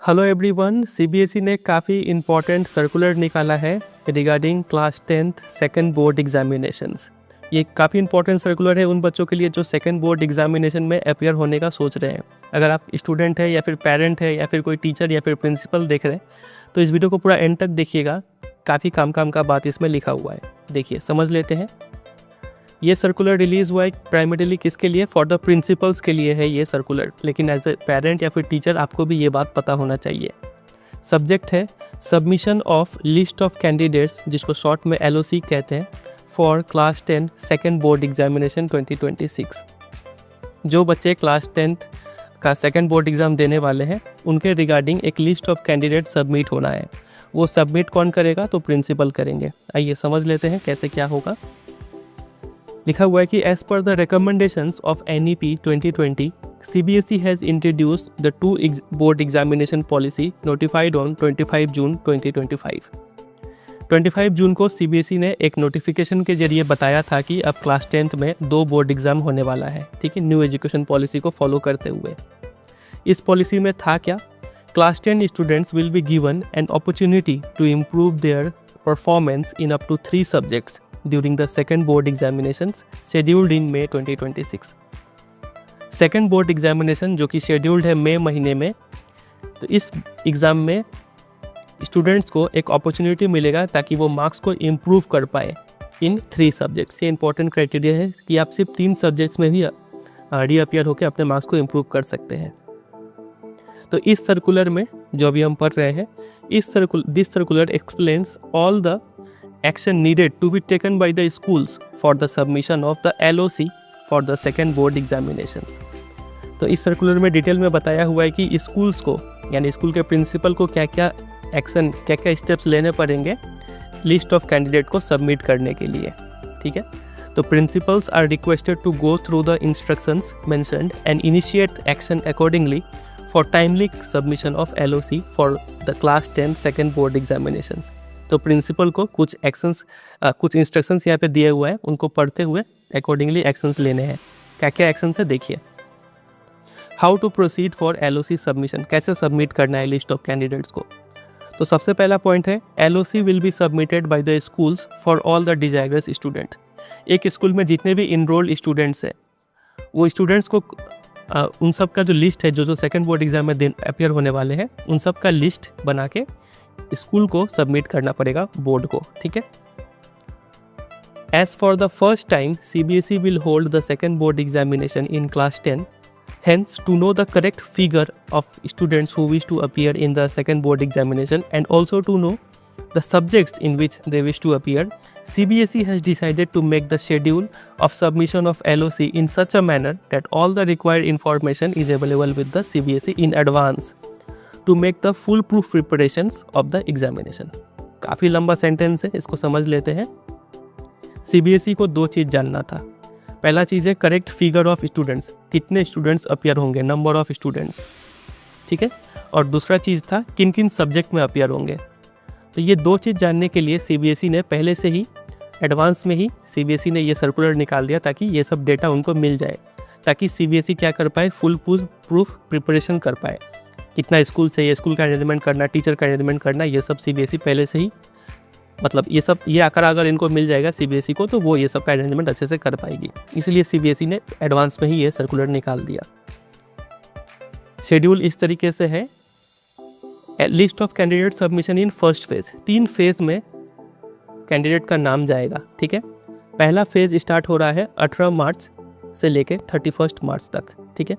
Hello everyone, CBSE ने काफ़ी important circular निकाला है regarding class 10th second board examinations. ये काफ़ी इंपॉर्टेंट सर्कुलर है उन बच्चों के लिए जो सेकंड बोर्ड एग्जामिनेशन में अपियर होने का सोच रहे हैं। अगर आप स्टूडेंट है या फिर पेरेंट है या फिर कोई टीचर या फिर प्रिंसिपल देख रहे हैं तो इस वीडियो को पूरा एंड तक देखिएगा। काफ़ी काम का बात इसमें लिखा हुआ है। देखिए, समझ लेते हैं। ये सर्कुलर रिलीज़ हुआ है प्राइमरीली किसके लिए? फॉर द प्रिंसिपल्स के लिए है ये सर्कुलर, लेकिन एज ए पेरेंट या फिर टीचर आपको भी ये बात पता होना चाहिए। सब्जेक्ट है submission of list of candidates, जिसको शॉर्ट में LOC कहते हैं, for class 10 second board examination 2026। जो बच्चे क्लास 10th का सेकेंड बोर्ड एग्ज़ाम देने वाले हैं उनके रिगार्डिंग एक लिस्ट ऑफ कैंडिडेट सबमिट होना है। वो सबमिट कौन करेगा? तो प्रिंसिपल करेंगे। आइए समझ लेते हैं कैसे क्या होगा। लिखा हुआ है कि as per the recommendations of NEP 2020 CBSE has introduced the 2 board examination policy notified on 25 June 2025। 25 जून को CBSE ने एक नोटिफिकेशन के जरिए बताया था कि अब क्लास 10th में 2 बोर्ड एग्ज़ाम होने वाला है, ठीक है, न्यू एजुकेशन पॉलिसी को फॉलो करते हुए। इस पॉलिसी में था क्या? Class 10 students will be given an opportunity to improve their performance in up to 3 subjects during the second board examinations scheduled in May 2026। Second board examination जो कि scheduled है मई महीने में, तो इस एग्ज़ाम में स्टूडेंट्स को एक अपॉर्चुनिटी मिलेगा ताकि वो मार्क्स को इम्प्रूव कर पाए इन 3 सब्जेक्ट्स। ये इंपॉर्टेंट क्राइटेरिया है कि आप सिर्फ 3 सब्जेक्ट्स में भी रीअपियर होकर अपने मार्क्स को इम्प्रूव कर सकते हैं। तो इस सर्कुलर में जो अभी हम पढ़ रहे हैं, this circular explains all the action needed to be taken by the schools for the submission of the LOC for the second board examinations। तो इस सर्कुलर में डिटेल में बताया हुआ है कि स्कूल्स को, यानी स्कूल के प्रिंसिपल को क्या क्या एक्शन, क्या क्या स्टेप्स लेने पड़ेंगे लिस्ट ऑफ कैंडिडेट को सबमिट करने के लिए, ठीक है। तो principals are requested to go through the instructions mentioned and initiate action accordingly for timely submission of LOC for the class 10 second board examinations. तो प्रिंसिपल को कुछ एक्शंस, कुछ इंस्ट्रक्शंस यहाँ पे दिए हुए हैं, उनको पढ़ते हुए अकॉर्डिंगली एक्शंस लेने हैं। क्या क्या एक्शंस है देखिए। How to proceed for LOC submission, कैसे सबमिट करना है लिस्ट ऑफ कैंडिडेट्स को। तो सबसे पहला पॉइंट है LOC will be submitted by the schools for all the desirous student. एक स्कूल में जितने भी इनरोल्ड स्टूडेंट्स हैं वो स्टूडेंट्स को उन सब का जो लिस्ट है, जो सेकेंड बोर्ड एग्जाम में अपियर होने वाले हैं, उन सब का लिस्ट बना के स्कूल को सबमिट करना पड़ेगा बोर्ड को, ठीक है। As for the first time CBSE will hold the second board examination in class 10। Hence, to know the correct figure of students who wish to appear in the second board examination and also to know the subjects in which they wish to appear, CBSE has decided to make the schedule of submission of LOC in such a manner that all the required information is available with the CBSE in advance to make the full proof preparations of the examination। काफ़ी लंबा sentence है, इसको समझ लेते हैं। CBSE को 2 चीज़ जानना था। पहला चीज़ है करेक्ट फिगर ऑफ स्टूडेंट्स, कितने स्टूडेंट्स अपियर होंगे, नंबर ऑफ स्टूडेंट्स, ठीक है। और दूसरा चीज़ था किन किन सब्जेक्ट में अपियर होंगे। तो ये 2 चीज़ जानने के लिए CBSE ने पहले से ही एडवांस में ही CBSE ने ये सर्कुलर निकाल दिया ताकि ये सब डेटा उनको मिल जाए, ताकि CBSE क्या कर पाए, फुल प्रूफ प्रिपरेशन कर पाए। कितना स्कूल चाहिए, स्कूल का अरेंजमेंट करना, टीचर का अरेंजमेंट करना, ये सब CBSE पहले से ही, मतलब ये आकर अगर इनको मिल जाएगा CBSE को तो वो ये सब का अरेंजमेंट अच्छे से कर पाएगी। इसलिए CBSE ने एडवांस में ही ये सर्कुलर निकाल दिया। शेड्यूल इस तरीके से है। List of candidate submission in first phase, 3 phase में कैंडिडेट का नाम जाएगा, ठीक है। पहला फेज स्टार्ट हो रहा है 18 मार्च से लेकर 31 मार्च तक, ठीक है।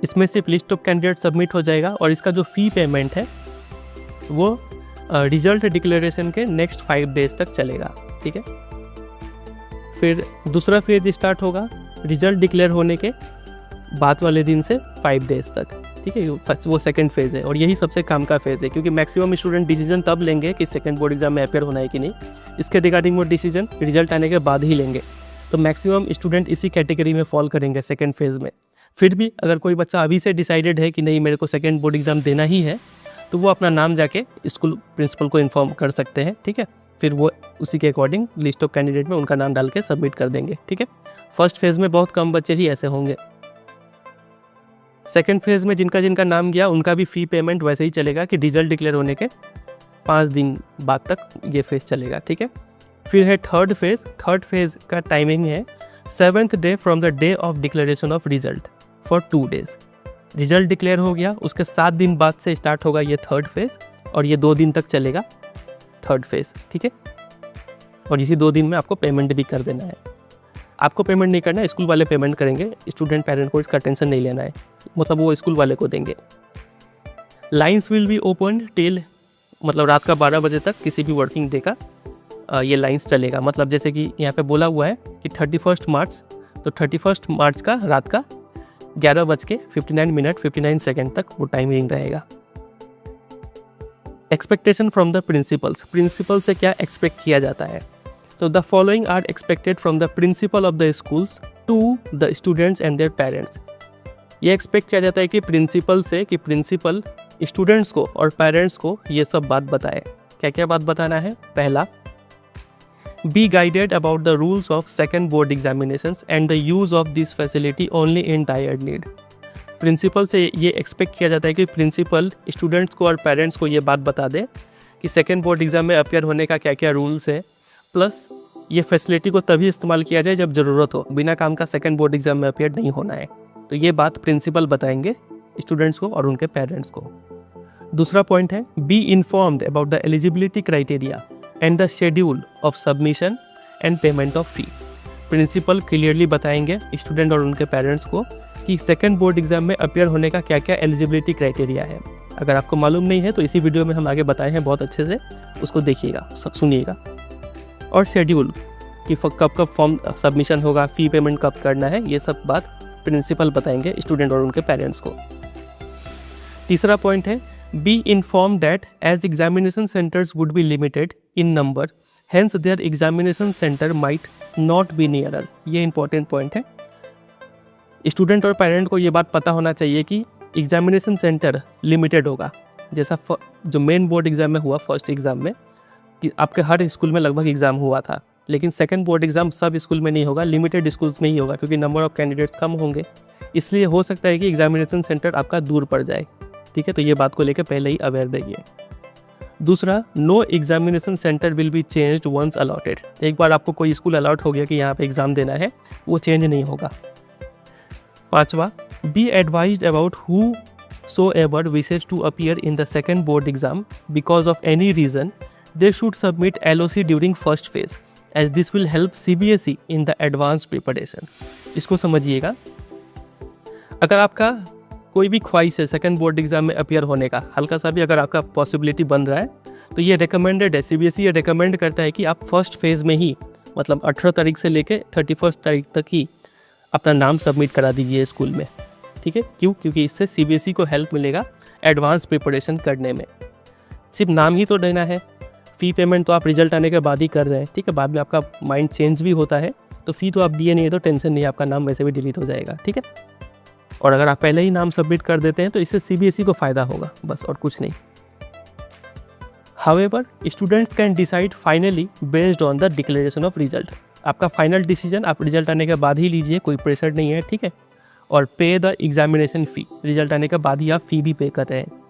इसमें सिर्फ लिस्ट ऑफ कैंडिडेट सबमिट हो जाएगा और इसका जो फ़ी पेमेंट है वो रिजल्ट डिक्लेरेशन के नेक्स्ट 5 डेज तक चलेगा, ठीक है। फिर दूसरा फेज स्टार्ट होगा रिजल्ट डिक्लेयर होने के बाद वाले दिन से 5 डेज तक, ठीक है। वो सेकंड फेज़ है और यही सबसे काम का फेज़ है, क्योंकि मैक्सिमम स्टूडेंट डिसीजन तब लेंगे कि सेकंड बोर्ड एग्जाम में अपियर होना है कि नहीं। इसके रिगार्डिंग वो डिसीजन रिजल्ट आने के बाद ही लेंगे। तो मैक्सिमम स्टूडेंट इसी कैटेगरी में फॉल करेंगे सेकेंड फेज़ में। फिर भी अगर कोई बच्चा अभी से डिसाइडेड है कि नहीं मेरे को सेकेंड बोर्ड एग्ज़ाम देना ही है, तो वो अपना नाम जाके स्कूल प्रिंसिपल को इन्फॉर्म कर सकते हैं, ठीक है। फिर वो उसी के अकॉर्डिंग लिस्ट ऑफ कैंडिडेट में उनका नाम डाल के सबमिट कर देंगे, ठीक है। फर्स्ट फेज़ में बहुत कम बच्चे ही ऐसे होंगे। सेकेंड फेज़ में जिनका जिनका नाम गया उनका भी फ़ी पेमेंट वैसे ही चलेगा कि रिजल्ट डिक्लेयर होने के 5 दिन बाद तक ये फेज़ चलेगा, ठीक है। फिर है थर्ड फेज़ का टाइमिंग है 7th day from the day of declaration of result for 2 days। Result declare हो गया उसके 7 दिन बाद से स्टार्ट होगा ये थर्ड फेज़ और ये 2 दिन तक चलेगा थर्ड फेज़, ठीक है। और इसी 2 दिन में आपको पेमेंट भी कर देना है। आपको पेमेंट नहीं करना है, स्कूल वाले पेमेंट करेंगे, स्टूडेंट पेरेंट को इसका टेंशन नहीं लेना है, मतलब वो स्कूल वाले को देंगे। Lines will be open till, मतलब रात का 12 बजे तक किसी भी वर्किंग डे का ये लाइन्स चलेगा। मतलब जैसे कि यहाँ पे बोला हुआ है कि 31 मार्च, तो 31 मार्च का रात का 11:59 59 सेकेंड तक वो टाइमिंग रहेगा। एक्सपेक्टेशन फ्रॉम द प्रिंसिपल से क्या एक्सपेक्ट किया जाता है? तो the following are expected from the principal of the schools to the students and their parents. ये एक्सपेक्ट किया जाता है कि प्रिंसिपल से कि प्रिंसिपल स्टूडेंट्स को और पेरेंट्स को ये सब बात बताए। क्या क्या बात बताना है? पहला, be guided about the rules of second board examinations and the use of this facility only in dire need. Principal से ये एक्सपेक्ट किया जाता है कि प्रिंसिपल स्टूडेंट्स को और पेरेंट्स को ये बात बता दे कि सेकेंड बोर्ड एग्जाम में अपियर होने का क्या क्या रूल्स है, प्लस ये फैसिलिटी को तभी इस्तेमाल किया जाए जब ज़रूरत हो, बिना काम का सेकेंड बोर्ड एग्जाम में अपियर नहीं होना है। तो ये बात प्रिंसिपल बताएंगे स्टूडेंट्स को और उनके पेरेंट्स को। दूसरा पॉइंट है, be informed about the eligibility criteria and the schedule of submission and payment of fee. Principal clearly बताएंगे स्टूडेंट और उनके पेरेंट्स को कि सेकेंड बोर्ड एग्जाम में अपियर होने का क्या क्या एलिजिबिलिटी क्राइटेरिया है। अगर आपको मालूम नहीं है तो इसी वीडियो में हम आगे बताए हैं बहुत अच्छे से, उसको देखिएगा, सुनिएगा। और शेड्यूल कि कब कब फॉर्म सबमिशन होगा, फ़ी पेमेंट कब करना है, ये सब बात प्रिंसिपल बताएंगे स्टूडेंट और उनके पेरेंट्स को। तीसरा पॉइंट है, be inform that as examination centres would be limited in number, hence their examination centre might not be nearer. ये इंपॉर्टेंट पॉइंट है। स्टूडेंट और पेरेंट को ये बात पता होना चाहिए कि एग्जामिनेशन सेंटर लिमिटेड होगा। जैसा जो मेन बोर्ड एग्ज़ाम में हुआ, फर्स्ट एग्ज़ाम में कि आपके हर स्कूल में लगभग एग्ज़ाम हुआ था, लेकिन सेकंड बोर्ड एग्ज़ाम सब स्कूल में नहीं होगा, लिमिटेड स्कूल्स में ही होगा, क्योंकि नंबर ऑफ़ कैंडिडेट्स कम होंगे। इसलिए हो सकता है कि एग्जामिनेशन सेंटर आपका दूर पड़ जाए, ठीक है। तो ये बात को लेकर पहले ही अवेयर रहिए। दूसरा, no examination centre will be changed once allotted. एक बार आपको कोई स्कूल अलॉट हो गया कि यहाँ पे एग्ज़ाम देना है, वो चेंज नहीं होगा। पांचवा, be advised about who so ever wishes to appear in the second board exam because of any reason they should submit LOC during first phase as this will help CBSE in the advance preparation. इसको समझिएगा, अगर आपका कोई भी ख्वाहिश है second board exam में appear होने का, हल्का सा भी अगर आपका पॉसिबिलिटी बन रहा है, तो ये रिकमेंडेड है। CBSE ये रिकमेंड करता है कि आप फर्स्ट फेज़ में ही, मतलब 18 तारीख से लेकर 31 तारीख तक ही अपना नाम सबमिट करा दीजिए स्कूल में, ठीक है। क्यों? क्योंकि इससे CBSE को हेल्प मिलेगा एडवांस प्रिपरेशन करने में। सिर्फ नाम ही तो देना है, फ़ी पेमेंट तो आप रिजल्ट आने के बाद ही कर रहे हैं, ठीक है। बाद में आपका माइंड चेंज भी होता है, तो फ़ी तो आप दिए नहीं है तो टेंशन नहीं है, आपका नाम वैसे भी डिलीट हो जाएगा, ठीक है। और अगर आप पहले ही नाम सबमिट कर देते हैं तो इससे CBSE को फ़ायदा होगा, बस और कुछ नहीं। However students can decide finally based on the declaration of result. आपका फाइनल डिसीजन आप रिजल्ट आने के बाद ही लीजिए, कोई प्रेशर नहीं है, ठीक है। और पे द एग्जामिनेशन फ़ी, रिजल्ट आने के बाद ही आप फ़ी भी पे कर रहे हैं।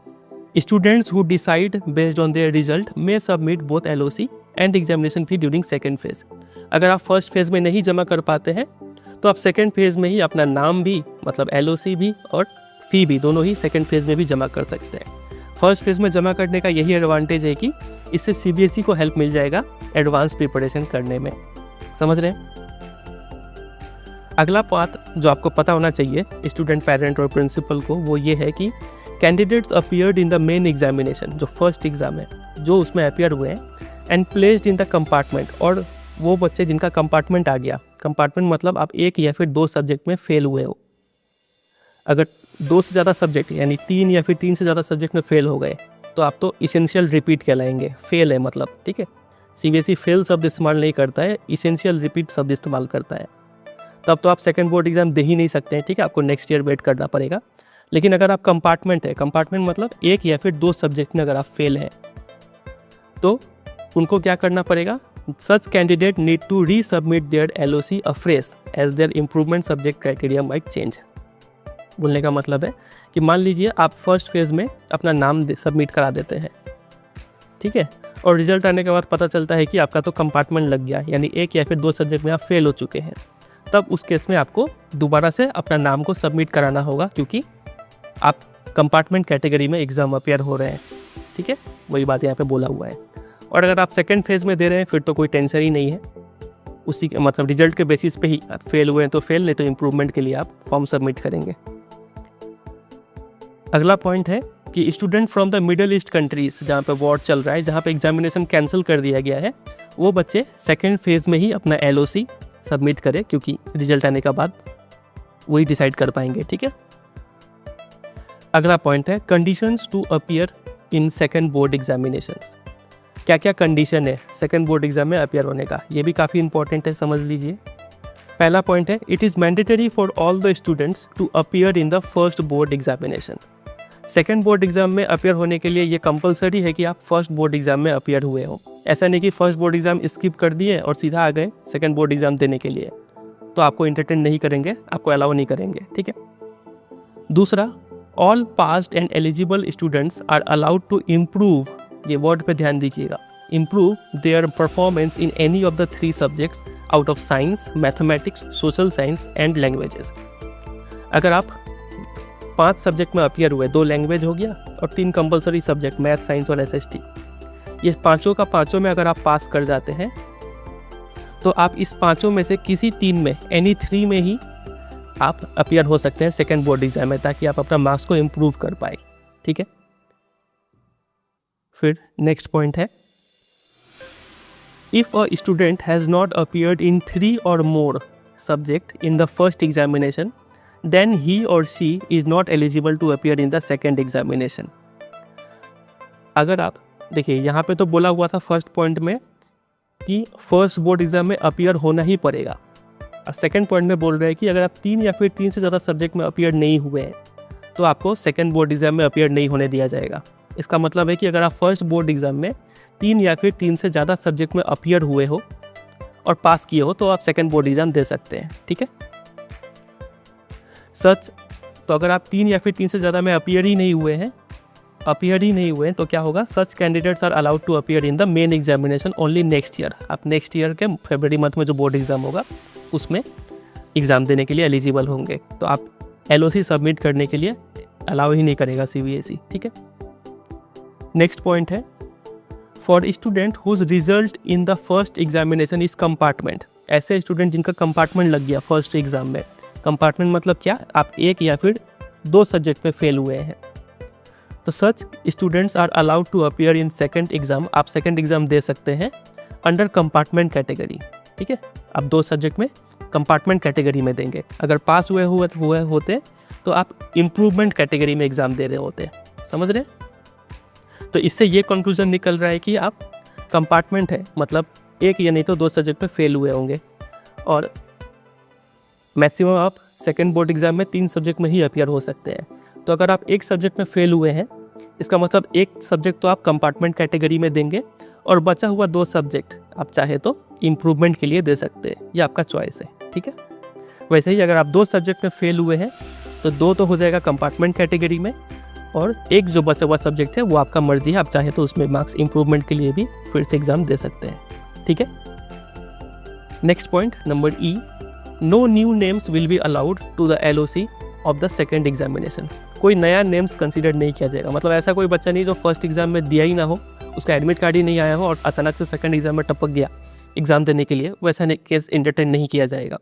Students who decide based on their result may submit both LOC and examination fee during second phase. अगर आप फर्स्ट फेज़ में नहीं जमा कर पाते हैं तो आप सेकेंड फेज़ में ही अपना नाम भी, मतलब LOC भी और फ़ी भी, दोनों ही सेकेंड फेज़ में भी जमा कर सकते हैं। फर्स्ट फेज़ में जमा करने का यही एडवांटेज है कि इससे CBSE को हेल्प मिल जाएगा एडवांस प्रिपरेशन करने में। समझ रहे हैं? अगला बात जो आपको पता होना चाहिए स्टूडेंट, पेरेंट और प्रिंसिपल को, वो ये है कि candidates appeared in the main examination, जो फर्स्ट एग्ज़ाम है, जो उसमें अपीयर हुए हैं, and placed in the compartment, और वो बच्चे जिनका कंपार्टमेंट आ गया, कंपार्टमेंट मतलब आप 1 या फिर 2 सब्जेक्ट में फेल हुए हो। अगर 2 से ज़्यादा सब्जेक्ट यानी 3 या फिर 3 से ज़्यादा सब्जेक्ट में फेल हो गए तो आप तो इसेंशियल रिपीट कहलाएंगे, फेल है मतलब, ठीक है। CBSE फेल शब्द इस्तेमाल नहीं करता है, इसेंशियल रिपीट शब्द इस्तेमाल करता है। तब तो आप सेकेंड बोर्ड एग्जाम दे ही नहीं सकते हैं, ठीक है, आपको नेक्स्ट ईयर वेट करना पड़ेगा। लेकिन अगर आप कंपार्टमेंट है, कंपार्टमेंट मतलब 1 या फिर 2 सब्जेक्ट में अगर आप फेल हैं तो उनको क्या करना पड़ेगा? Such candidate need to resubmit their LOC afresh as their improvement subject criteria might change. बोलने का मतलब है कि मान लीजिए आप फर्स्ट फेज़ में अपना नाम सबमिट करा देते हैं, ठीक है, और रिजल्ट आने के बाद पता चलता है कि आपका तो कंपार्टमेंट लग गया, यानी एक या फिर 2 सब्जेक्ट में आप फेल हो चुके हैं। तब उस केस में आपको दोबारा से अपना नाम को सबमिट कराना होगा, क्योंकि आप कंपार्टमेंट कैटेगरी में एग्ज़ाम अपेयर हो रहे हैं, ठीक है, वही बात यहाँ पे बोला हुआ है। और अगर आप सेकेंड फेज़ में दे रहे हैं फिर तो कोई टेंशन ही नहीं है, उसी के मतलब रिजल्ट के बेसिस पे ही फेल हुए हैं तो फेल, नहीं तो इम्प्रूवमेंट के लिए आप फॉर्म सबमिट करेंगे। अगला पॉइंट है कि student from the middle east countries, जहाँ पे वॉर चल रहा है, जहाँ पे एग्जामिनेशन कैंसिल कर दिया गया है, वो बच्चे सेकेंड फेज़ में ही अपना LOC सबमिट करें, क्योंकि रिजल्ट आने के बाद वही डिसाइड कर पाएंगे, ठीक है। अगला पॉइंट है conditions to appear in second board examinations. क्या क्या कंडीशन है सेकेंड बोर्ड एग्जाम में अपीयर होने का, ये भी काफ़ी इंपॉर्टेंट है, समझ लीजिए। पहला पॉइंट है it is mandatory for all the students to appear in the first board examination. Second board exam में अपीयर होने के लिए ये कंपलसरी है कि आप फर्स्ट बोर्ड एग्जाम में अपीयर हुए हो। ऐसा नहीं कि फर्स्ट बोर्ड एग्जाम स्किप कर दिए और सीधा आ गए सेकेंड बोर्ड एग्जाम देने के लिए, तो आपको इंटरटेन नहीं करेंगे, आपको अलाउ नहीं करेंगे, ठीक है। दूसरा, all passed and eligible students are allowed to improve, ये वर्ड पे ध्यान दीजिएगा, improve their performance in any of the 3 subjects out of science, mathematics, social science and languages. अगर आप 5 सब्जेक्ट में अपीयर हुए, 2 लैंग्वेज हो गया और 3 कंपलसरी सब्जेक्ट मैथ, साइंस और SST, ये पाँचों का पाँचों में अगर आप पास कर जाते हैं तो आप इस पाँचों में से किसी 3 में, एनी 3 में ही आप अपीयर हो सकते हैं सेकेंड बोर्ड एग्जाम में, ताकि आप अपना मार्क्स को इम्प्रूव कर पाए, ठीक है। फिर नेक्स्ट पॉइंट है if a student has not appeared in 3 और more subject in the first examination then he or she is not eligible to appear in the second examination। अगर आप देखिए यहाँ पे तो बोला हुआ था फर्स्ट पॉइंट में कि फर्स्ट बोर्ड एग्जाम में अपीयर होना ही पड़ेगा, और सेकंड पॉइंट में बोल रहे हैं कि अगर आप 3 या फिर 3 से ज़्यादा सब्जेक्ट में अपीयर नहीं हुए हैं तो आपको सेकंड बोर्ड एग्जाम में अपीयर नहीं होने दिया जाएगा। इसका मतलब है कि अगर आप फर्स्ट बोर्ड एग्जाम में 3 या फिर 3 से ज़्यादा सब्जेक्ट में अपीयर हुए हो और पास किए हो तो आप सेकंड बोर्ड एग्जाम दे सकते हैं, ठीक है। सच तो अगर आप 3 या फिर 3 से ज़्यादा में अपीयर ही नहीं हुए हैं तो क्या होगा, such candidates are allowed to appear in the main examination only next year. आप नेक्स्ट ईयर के फरवरी मंथ में जो बोर्ड एग्जाम होगा उसमें एग्ज़ाम देने के लिए एलिजिबल होंगे, तो आप LOC सबमिट करने के लिए अलाउ ही नहीं करेगा CBSE, ठीक है। नेक्स्ट पॉइंट है for student whose result in the first examination is compartment. ऐसे स्टूडेंट जिनका कंपार्टमेंट लग गया फर्स्ट एग्जाम में, कंपार्टमेंट मतलब क्या, आप 1 या फिर 2 सब्जेक्ट में फेल हुए हैं, तो such students are allowed to appear in second exam. आप सेकंड एग्जाम दे सकते हैं अंडर कंपार्टमेंट कैटेगरी, ठीक है। आप 2 सब्जेक्ट में कंपार्टमेंट कैटेगरी में देंगे। अगर पास हुए होते तो आप इम्प्रूवमेंट कैटेगरी में एग्ज़ाम दे रहे होते, समझ रहे। तो इससे ये कंक्लूजन निकल रहा है कि आप कंपार्टमेंट है मतलब 1 या नहीं तो 2 सब्जेक्ट में फेल हुए होंगे, और मैक्सिमम आप सेकेंड बोर्ड एग्जाम में 3 सब्जेक्ट में ही अपीयर हो सकते हैं। तो अगर आप 1 सब्जेक्ट में फेल हुए हैं, इसका मतलब 1 सब्जेक्ट तो आप कंपार्टमेंट कैटेगरी में देंगे और बचा हुआ 2 सब्जेक्ट आप चाहे तो इम्प्रूवमेंट के लिए दे सकते हैं, ये आपका चॉइस है, ठीक है। वैसे ही अगर आप 2 सब्जेक्ट में फेल हुए हैं तो 2 तो हो जाएगा कंपार्टमेंट कैटेगरी में, और 1 जो बचा हुआ सब्जेक्ट है वो आपका मर्जी है, आप चाहे तो उसमें मार्क्स इम्प्रूवमेंट के लिए भी फिर से एग्ज़ाम दे सकते हैं, ठीक है। Next point number E, no new names will be allowed to the LOC of the second examination. कोई नया नेम्स कंसीडर नहीं किया जाएगा, मतलब ऐसा कोई बच्चा नहीं जो फर्स्ट एग्जाम में दिया ही ना हो, उसका एडमिट कार्ड ही नहीं आया हो और अचानक से सेकंड एग्जाम में टपक गया एग्जाम देने के लिए, वैसा केस एंटरटेन नहीं किया जाएगा।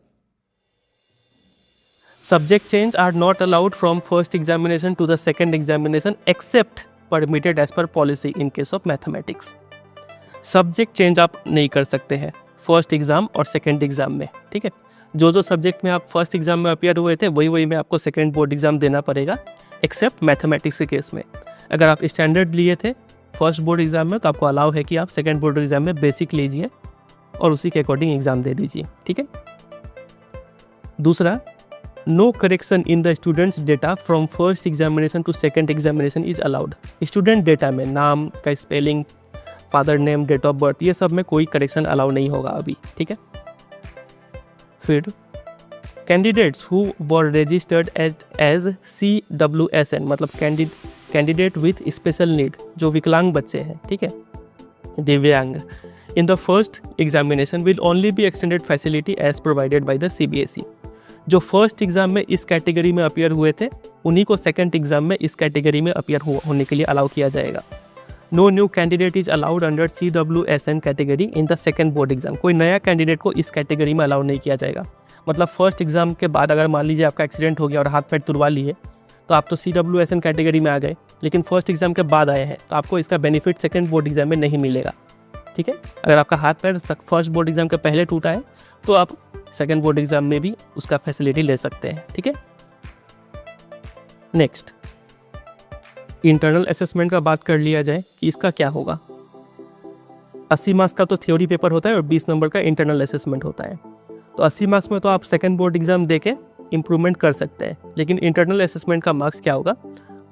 Subject change are not allowed from first examination to the second examination except permitted as per policy in case of mathematics. Subject change आप नहीं कर सकते हैं फर्स्ट एग्जाम और सेकंड एग्जाम में, ठीक है। जो सब्जेक्ट में आप फर्स्ट एग्जाम में अपीयर हुए थे वही में आपको सेकंड बोर्ड एग्जाम देना पड़ेगा, एक्सेप्ट मैथमेटिक्स के केस में। अगर आप स्टैंडर्ड लिए थे फर्स्ट बोर्ड एग्जाम में तो आपको अलाउ है कि आप सेकंड बोर्ड एग्जाम में बेसिक लीजिए और उसी के अकॉर्डिंग एग्जाम दे दीजिए, ठीक है। दूसरा, no correction in the students data from first examination to second examination is allowed. Student data में नाम का spelling, father name, date of birth, ये सब में कोई करेक्शन अलाउ नहीं होगा अभी, ठीक है। फिर candidates who were registered as CWSN, मतलब कैंडिडेट विथ स्पेशल नीड, जो विकलांग बच्चे हैं, ठीक है, दिव्यांग, in the first examination will only be extended facility as provided by the CBSE। जो फर्स्ट एग्जाम में इस कैटेगरी में अपीयर हुए थे उन्हीं को सेकंड एग्जाम में इस कैटेगरी में अपीयर होने के लिए अलाउ किया जाएगा। No new candidate is allowed under CWSN category in the second board exam. कोई नया कैंडिडेट को इस कैटेगरी में अलाउ नहीं किया जाएगा। मतलब फर्स्ट एग्जाम के बाद अगर मान लीजिए आपका एक्सीडेंट हो गया और हाथ पैर तुड़वा लिए तो आप तो CWSN कैटेगरी में आ गए, लेकिन फर्स्ट एग्जाम के बाद आए हैं तो आपको इसका बेनिफिट सेकंड बोर्ड एग्जाम में नहीं मिलेगा, ठीक है। अगर आपका हाथ पैर फर्स्ट बोर्ड एग्जाम के पहले टूटा है तो आप सेकंड बोर्ड एग्जाम में भी उसका फैसिलिटी ले सकते हैं, ठीक है। नेक्स्ट, इंटरनल असेसमेंट का बात कर लिया जाए कि इसका क्या होगा। 80 मार्क्स का तो थ्योरी पेपर होता है और 20 नंबर का इंटरनल असेसमेंट होता है। तो 80 मार्क्स में तो आप सेकंड बोर्ड एग्जाम दे के इम्प्रूवमेंट कर सकते हैं, लेकिन इंटरनल असेसमेंट का मार्क्स क्या होगा,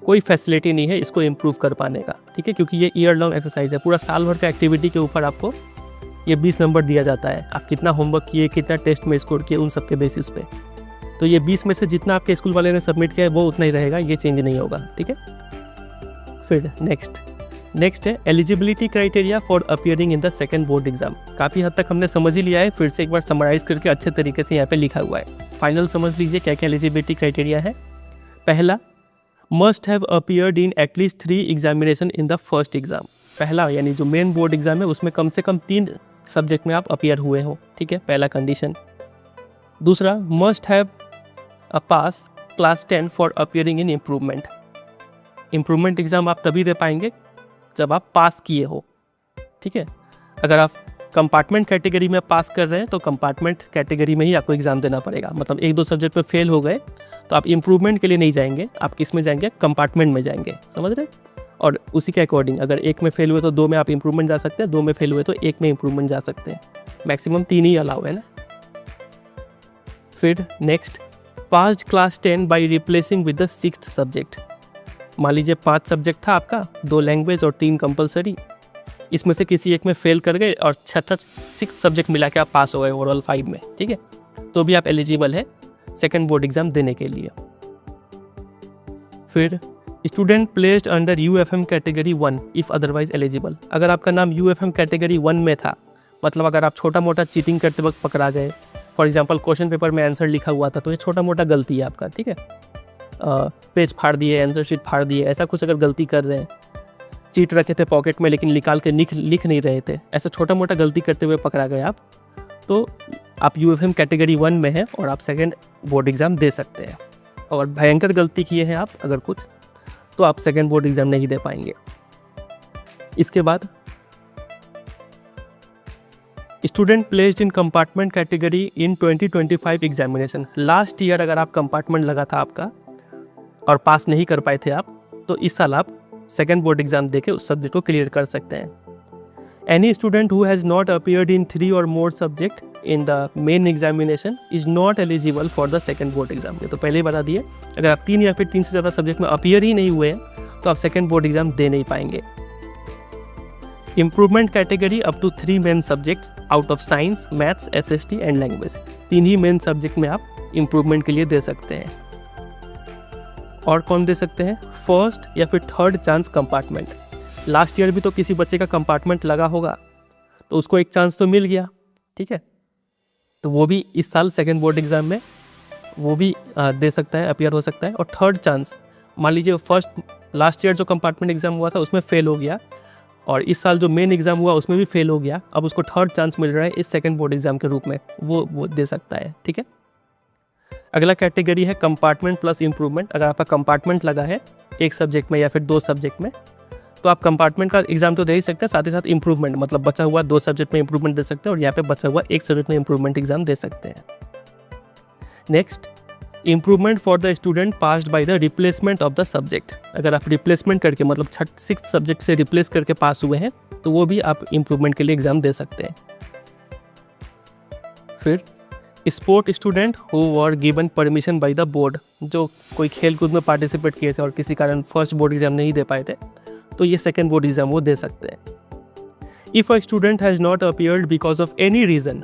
कोई फैसिलिटी नहीं है इसको इम्प्रूव कर पाने का, ठीक है, क्योंकि ये ईयर लॉन्ग एक्सरसाइज है। पूरा साल भर का एक्टिविटी के ऊपर आपको ये 20 नंबर दिया जाता है। आप कितना होमवर्क किए, कितना टेस्ट में स्कोर किए, उन सब के बेसिस पे। तो ये 20 में से जितना आपके स्कूल वाले ने सबमिट किया है वो उतना ही रहेगा, ये चेंज नहीं होगा, ठीक है। फिर नेक्स्ट है eligibility criteria for appearing in the second board exam. काफ़ी हद तक हमने समझ ही लिया है, फिर से एक बार समराइज करके अच्छे तरीके से यहाँ पे लिखा हुआ है। फाइनल समझ लीजिए क्या क्या एलिजिबिलिटी क्राइटेरिया है। पहला, must have appeared in at least 3 examination in the first exam. पहला यानी जो मेन बोर्ड एग्जाम है उसमें कम से कम 3 सब्जेक्ट में आप अपीयर हुए हो, ठीक है, पहला कंडीशन। दूसरा, must have a pass class 10 for appearing in improvement. Improvement exam आप तभी दे पाएंगे जब आप पास किए हो, ठीक है। अगर आप कंपार्टमेंट कैटेगरी में पास कर रहे हैं तो कंपार्टमेंट कैटेगरी में ही आपको एग्ज़ाम देना पड़ेगा। मतलब 1-2 सब्जेक्ट में फेल हो गए तो आप इम्प्रूवमेंट के लिए नहीं जाएंगे, आप किस में जाएंगे, कंपार्टमेंट में जाएंगे, समझ रहे। और उसी के अकॉर्डिंग अगर 1 में फेल हुए तो 2 में आप इम्प्रूवमेंट जा सकते हैं, 2 में फेल हुए तो 1 में इम्प्रूवमेंट जा सकते हैं। मैक्सिमम 3 ही अलाउ है ना। फिर next, passed class 10 by replacing with the 6th subject. मान लीजिए 5 सब्जेक्ट था आपका, 2 लैंग्वेज और 3 कंपलसरी, इसमें से किसी एक में फेल कर गए और 6 सब्जेक्ट मिला के आप पास हो गए ओवरऑल 5 में, ठीक है, तो भी आप एलिजिबल है सेकंड बोर्ड एग्जाम देने के लिए। फिर student placed under UFM category 1 if otherwise eligible. अगर आपका नाम UFM कैटेगरी 1 में था, मतलब अगर आप छोटा मोटा चीटिंग करते वक्त पकड़ा गए, फॉर एग्जांपल क्वेश्चन पेपर में आंसर लिखा हुआ था तो ये छोटा मोटा गलती है आपका, ठीक है, पेज फाड़ दिए, आंसर शीट फाड़ दिए, ऐसा कुछ अगर गलती कर रहे हैं, चीट रखे थे पॉकेट में लेकिन निकाल के लिख नहीं रहे थे, ऐसा छोटा मोटा गलती करते हुए पकड़ा गए आप, तो आप UFM कैटेगरी 1 में हैं और आप सेकंड बोर्ड एग्ज़ाम दे सकते हैं। और भयंकर गलती किए हैं आप अगर कुछ, तो आप सेकंड बोर्ड एग्ज़ाम नहीं दे पाएंगे। इसके बाद student placed in compartment category in 2025 examination. Last year अगर आप कंपार्टमेंट लगा था आपका और पास नहीं कर पाए थे आप, तो इस साल आप सेकंड बोर्ड एग्जाम देके उस सब्जेक्ट को क्लियर कर सकते हैं। Any student who has not appeared in 3 और more subject in the main examination is not eligible for the second board exam. ये तो पहले ही बता दिए, अगर आप 3 या फिर 3 से ज़्यादा सब्जेक्ट में अपीयर ही नहीं हुए हैं तो आप सेकंड बोर्ड एग्जाम दे नहीं पाएंगे। Improvement category up to 3 main subjects out of science, maths, SST and language. 3 ही मेन सब्जेक्ट में आप इम्प्रूवमेंट के लिए दे सकते हैं। और कौन दे सकते हैं, फर्स्ट या फिर third chance compartment. Last year भी तो किसी बच्चे का कंपार्टमेंट लगा होगा तो उसको एक चांस तो मिल गया, ठीक है, तो वो भी इस साल सेकंड बोर्ड एग्जाम में वो भी दे सकता है, अपीयर हो सकता है। और थर्ड चांस, मान लीजिए लास्ट ईयर जो कंपार्टमेंट एग्जाम हुआ था उसमें फेल हो गया और इस साल जो मेन एग्जाम हुआ उसमें भी फेल हो गया, अब उसको थर्ड चांस मिल रहा है इस सेकंड बोर्ड एग्जाम के रूप में, वो दे सकता है, ठीक है। अगला कैटेगरी है कंपार्टमेंट प्लस इम्प्रूवमेंट। अगर आपका कंपार्टमेंट लगा है एक सब्जेक्ट में या फिर 2 सब्जेक्ट में तो आप कंपार्टमेंट का एग्जाम तो दे ही सकते हैं, साथ ही साथ इम्प्रूवमेंट, मतलब बचा हुआ 2 सब्जेक्ट में इम्प्रूवमेंट दे सकते हैं और यहाँ पे बचा हुआ 1 सब्जेक्ट में इम्प्रूवमेंट एग्जाम दे सकते हैं। Next, improvement for the student passed by the replacement of the subject. अगर आप रिप्लेसमेंट करके मतलब 6 सब्जेक्ट से रिप्लेस करके पास हुए हैं तो वो भी आप इम्प्रूवमेंट के लिए एग्जाम दे सकते हैं। फिर sport student who were given permission by the board, जो कोई खेल कूद में पार्टिसिपेट किए थे और किसी कारण फर्स्ट बोर्ड एग्जाम नहीं दे पाए थे तो ये सेकंड बोर्ड एग्जाम वो दे सकते हैं। If a student has not appeared because of any reason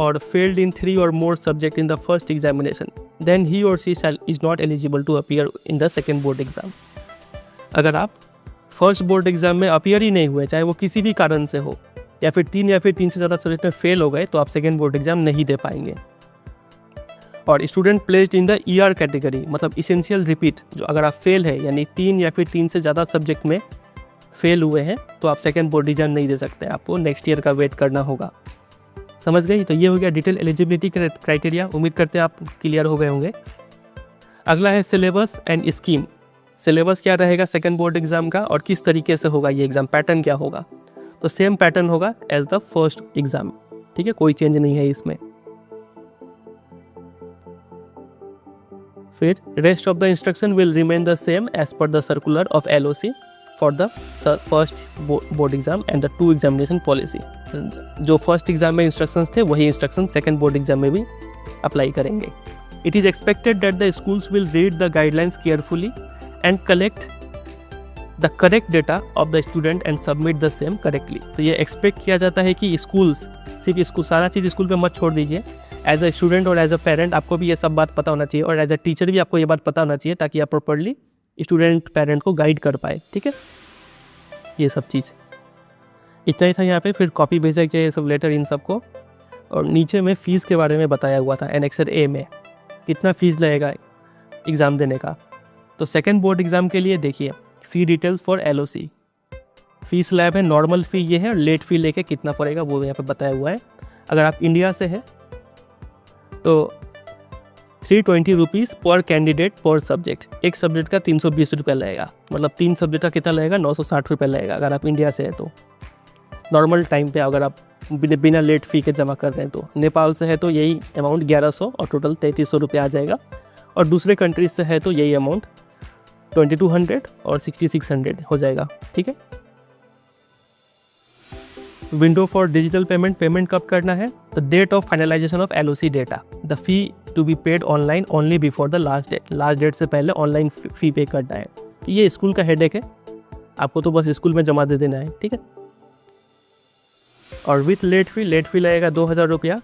or failed in 3 or more subject in the first examination, then he or she is not eligible to appear in the second board exam. अगर आप first board exam में appear ही नहीं हुए, चाहे वो किसी भी कारण से हो, या फिर 3 से ज़्यादा सब्जेक्ट में फेल हो गए, तो आप सेकेंड बोर्ड एग्जाम नहीं दे पाएंगे. और student placed in the ER category, मतलब इसेंशियल रिपीट, जो अगर आप फेल है यानी 3 से ज़्यादा सब्जेक्ट में फेल हुए हैं, तो आप सेकेंड बोर्ड एग्जाम नहीं दे सकते, आपको नेक्स्ट ईयर का वेट करना होगा. समझ गई? तो ये हो गया डिटेल एलिजिबिलिटी क्राइटेरिया. उम्मीद करते हैं आप क्लियर हो गए होंगे. अगला है सिलेबस एंड स्कीम. सिलेबस क्या रहेगा सेकेंड बोर्ड एग्जाम का और किस तरीके से होगा ये एग्जाम, पैटर्न क्या होगा. तो सेम पैटर्न होगा एज द फर्स्ट एग्जाम. ठीक है, कोई चेंज नहीं है इसमें. फिर rest of the instruction will remain the same as per the circular of LOC for the first board exam and the 2 examination policy. जो फर्स्ट एग्जाम में इंस्ट्रक्शंस थे वही इंस्ट्रक्शन सेकेंड बोर्ड एग्जाम में भी अप्लाई करेंगे. It is expected that the schools will read the guidelines carefully and collect the correct data of the student and submit the same correctly. तो ये एक्सपेक्ट किया जाता है कि स्कूल्स, सिर्फ स्कूल, सारा चीज़ स्कूल पे मत छोड़ दीजिए. एज अ स्टूडेंट और एज अ पेरेंट आपको भी ये सब बात पता होना चाहिए, और एज अ टीचर भी आपको ये बात पता होना चाहिए, ताकि आप प्रॉपरली स्टूडेंट पेरेंट को गाइड कर पाए. ठीक है, ये सब चीज़ इतना ही था यहाँ पे. फिर कॉपी भेजा गया ये सब लेटर इन सबको, और नीचे में फ़ीस के बारे में बताया हुआ था एनेक्सर A में कितना फ़ीस लगेगा एग्ज़ाम देने का. तो सेकेंड बोर्ड एग्ज़ाम के लिए देखिए, fee details for LOC, fees लैब है, नॉर्मल फ़ी ये है, और लेट फ़ी लेके कितना पड़ेगा वो यहाँ पे बताया हुआ है. अगर आप इंडिया से है तो 320 रुपीज़ पर कैंडिडेट पर सब्जेक्ट. एक सब्जेक्ट का 320 रुपये लगेगा, मतलब 3 सब्जेक्ट का कितना लगेगा, 960 रुपये लगेगा अगर आप इंडिया से है तो. नॉर्मल टाइम पे अगर आप बिना लेट फ़ी के जमा कर रहे हैं तो. नेपाल से है तो यही अमाउंट 1100 और टोटल 3300 रुपये आ जाएगा. और दूसरे कंट्रीज से है तो यही अमाउंट 2200 और 6600 हो जाएगा. ठीक है. Window for digital payment, payment कब करना है. The date of finalisation of LOC data, the fee to be paid online only before the last date. Last date से पहले ऑनलाइन फ़ी पे करना है. ये स्कूल का हेडेक है, आपको तो बस स्कूल में जमा दे देना है. ठीक है. और विथ लेट फ़ी लगेगा 2000 रुपया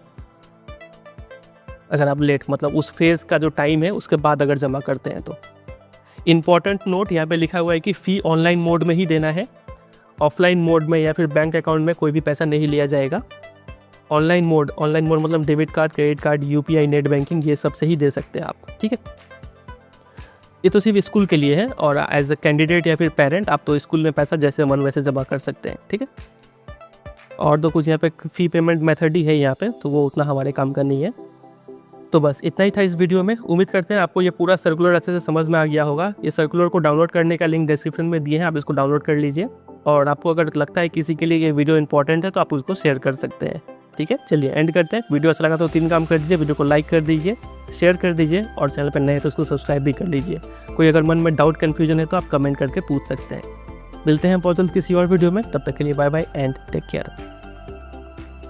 अगर आप लेट, मतलब उस फेज़ का जो टाइम है उसके बाद अगर जमा करते हैं तो. इंपॉर्टेंट नोट यहाँ पे लिखा हुआ है कि फ़ी ऑनलाइन मोड में ही देना है, ऑफलाइन मोड में या फिर बैंक अकाउंट में कोई भी पैसा नहीं लिया जाएगा. ऑनलाइन मोड मतलब debit card, credit card, UPI, net banking, ये सब से ही दे सकते हैं आप. ठीक है. ये तो सिर्फ स्कूल के लिए है, और एज अ कैंडिडेट या फिर पेरेंट आप तो स्कूल में पैसा जैसे मन वैसे जमा कर सकते हैं. ठीक है. और तो कुछ यहाँ पे फ़ी पेमेंट मेथड ही है यहाँ पे, तो वो उतना हमारे काम का नहीं है. तो बस इतना ही था इस वीडियो में. उम्मीद करते हैं आपको ये पूरा सर्कुलर अच्छे से समझ में आ गया होगा. ये सर्कुलर को डाउनलोड करने का लिंक डिस्क्रिप्शन में दिए हैं, आप इसको डाउनलोड कर लीजिए. और आपको अगर लगता है किसी के लिए ये वीडियो इंपॉर्टेंट है तो आप उसको शेयर कर सकते हैं. ठीक है, चलिए एंड करते हैं. वीडियो अच्छा लगा तो 3 काम कर दीजिए. वीडियो को लाइक कर दीजिए, शेयर कर दीजिए, और चैनल पर नए हैं तो उसको सब्सक्राइब भी कर लीजिए. कोई अगर मन में डाउट कन्फ्यूजन है तो आप कमेंट करके पूछ सकते हैं. मिलते हैं बहुत जल्द किसी और वीडियो में. तब तक के लिए bye bye and take care.